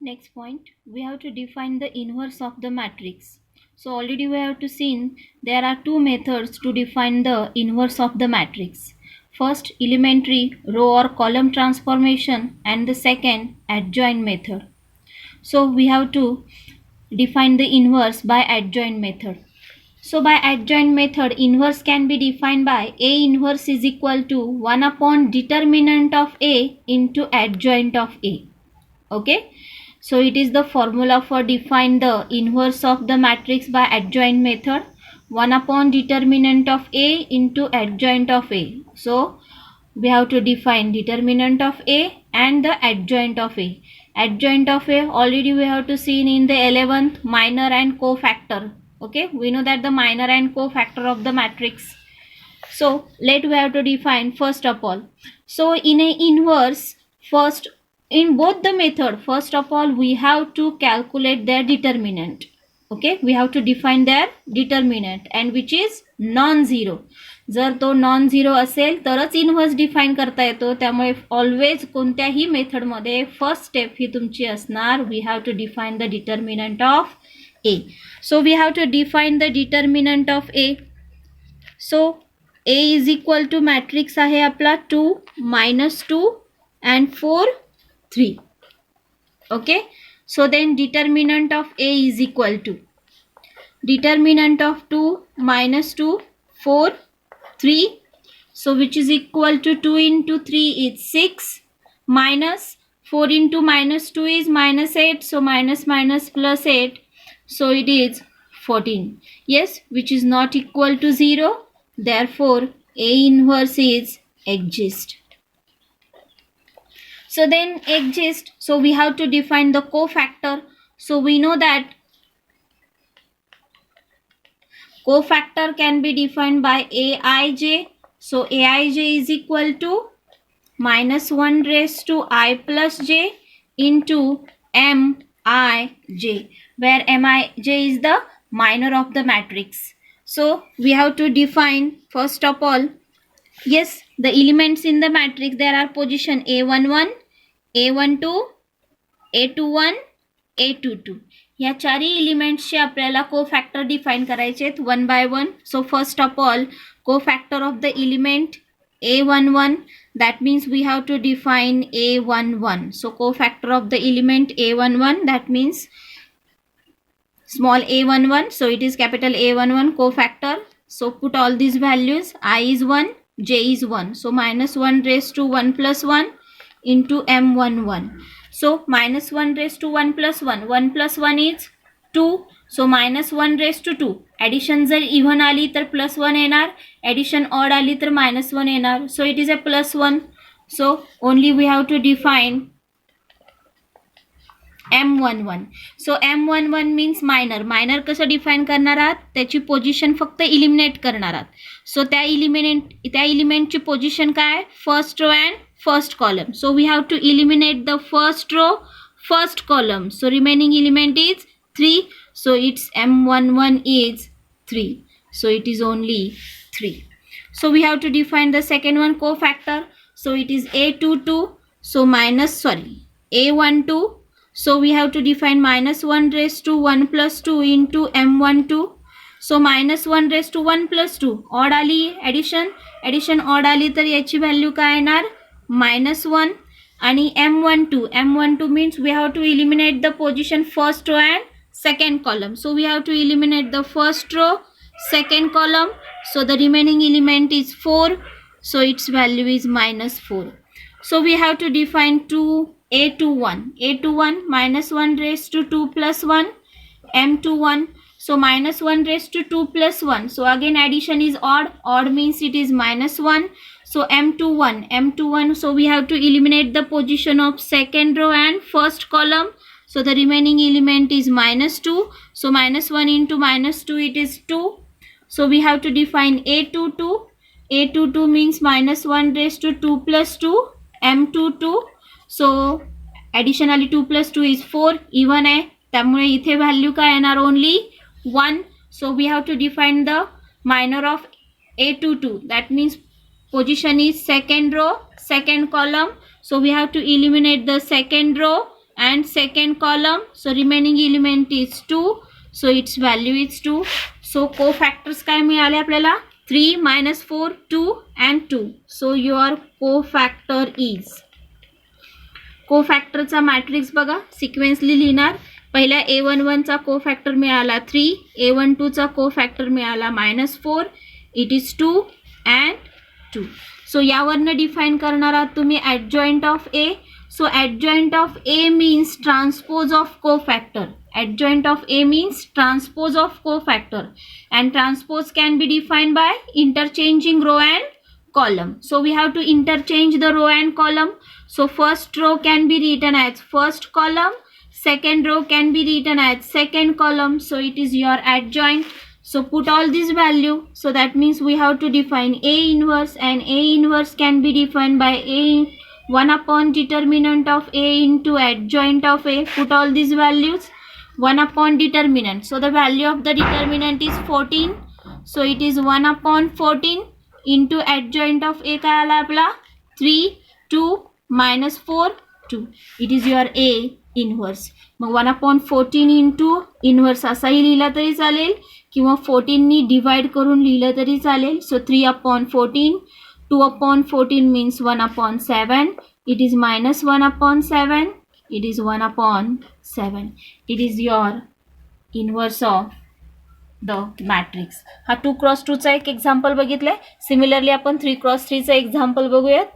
Next point, we have to define the inverse of the matrix. So already we have to seen there are two methods to define the inverse of the matrix. First, elementary row or column transformation, and the second, adjoint method. So we have to define the inverse by adjoint method. So by adjoint method, inverse can be defined by A inverse is equal to 1 upon determinant of A into adjoint of A. Okay. So it is the formula for define the inverse of the matrix by adjoint method. 1 upon determinant of A into adjoint of A. So we have to define determinant of A and the adjoint of A. Adjoint of A already we have to see in the 11th, minor and cofactor. Okay, we know that the minor and cofactor of the matrix. So let we have to define first of all. So in a inverse, first in both the method, first of all we have to calculate their determinant. Okay, we have to define their determinant and which is non-zero. जर तो non zero असेल तरच inverse define करता येतो. त्यामुळे always कोणत्याही मेथडमध्ये first step ही तुमची असणार we have to define the determinant of A. So we have to define the determinant of A. So A is equal to matrix आहे आपला 2 -2 and 4 3. Okay, so then determinant of A is equal to determinant of 2 -2 4 3. So which is equal to 2 into 3 is 6 minus 4 into -2 is -8. So minus plus 8. So it is 14. Yes, which is not equal to 0. Therefore A inverse is exist. So then exist. So we have to define the cofactor. So we know that cofactor can be defined by Aij. So Aij is equal to -1 raised to I plus j into Mij, where Mij is the minor of the matrix. So we have to define first of all, yes, the elements in the matrix, there are position A11, A12, A21, A22. या चारही एलिमेंट्सचे आपल्याला कोफॅक्टर define करायचे आहेत one by one. So first of all cofactor of the element A11, that means we have to define A11. So cofactor of the element A11, that means small a11. So it is capital A11 cofactor. So put all these values. I is 1, j is 1. So -1 raised to 1 plus 1 into M11. So -1 raised to 1 plus 1. 1 plus 1 is 2. So -1 raised to 2. Addition जर even आली तर +1 येणार. Addition odd आली तर -1 येणार. So it is a +1. So only we have to define M11. So M11 means minor. Minor कसं define करणार आहात, त्याची पोझिशन फक्त इलिमिनेट करणार आहात. सो त्या एलिमेंटची पोझिशन काय, first row and first column. So we have to eliminate the first row, first column. So remaining element is 3. So its M11 is 3. So it is only 3. So we have to define the second one, cofactor. So it is A22. So A12. So we have to define -1 raised to 1 plus 2 into M12. So -1 raised to 1 plus 2. Odd आली addition odd आली तर याची value काय येणार, -1. आणि M12 means we have to eliminate the position first row and second column. So we have to eliminate the first row, second column. So the remaining element is 4. So its value is -4. So we have to define A21. A21 -1 raised to 2 plus 1. M21. So -1 raised to 2 plus 1. So again addition is odd. Odd means it is -1. So M21. So we have to eliminate the position of second row and first column. So the remaining element is -2. So -1 into -2 it is 2. So we have to define A22. A22 means -1 raised to 2 plus 2. M22. So additionally 2 plus 2 is 4. Even आहे त्यामुळे इथे value काय येणार, only 1. So we have to define the minor of A22. That means position is second row, second column. So we have to eliminate the second row and second column, so remaining element is 2, so its value is 2. So cofactors काय मिळाले आपल्याला 3 minus 4 2 and 2. So your cofactor is, कोफॅक्टरचा matrix बघा sequentially लिहिणार. पहिल्या A11 चा cofactor मिळाला 3, A12 चा कोफॅक्टर मिळाला -4, इट इज 2 and 2. सो यावरनं डिफाईन करणार आहात तुम्ही adjoint of A. So adjoint of A means transpose of cofactor. Adjoint of A means transpose of cofactor, and transpose can be defined by interchanging row and column. So we have to interchange the row and column. So first row can be written as first column, second row can be written as second column. So it is your adjoint. So put all this value. So that means we have to define A inverse, and A inverse can be defined by A 1 upon determinant of A into adjoint of A. Put all these values. 1 upon determinant. So the value of the determinant is 14. So it is 1 upon 14 into adjoint of A काय आला आपला 3 2 minus 4 2. It is your A inverse. Mug 1 upon 14 into inverse असाही लिहिला तरी चालेल किंवा 14 नी divide करून लिहिलं तरी चालेल. So 3 upon 14, 2 upon 14 means 1 upon 7. It is minus 1 upon 7. It is 1 upon 7. It is your inverse of the matrix. हा 2 क्रॉस 2 चा एक एक्झाम्पल बघितलंय. सिमिलरली आपण 3 क्रॉस 3 चा एक्झाम्पल बघूयात.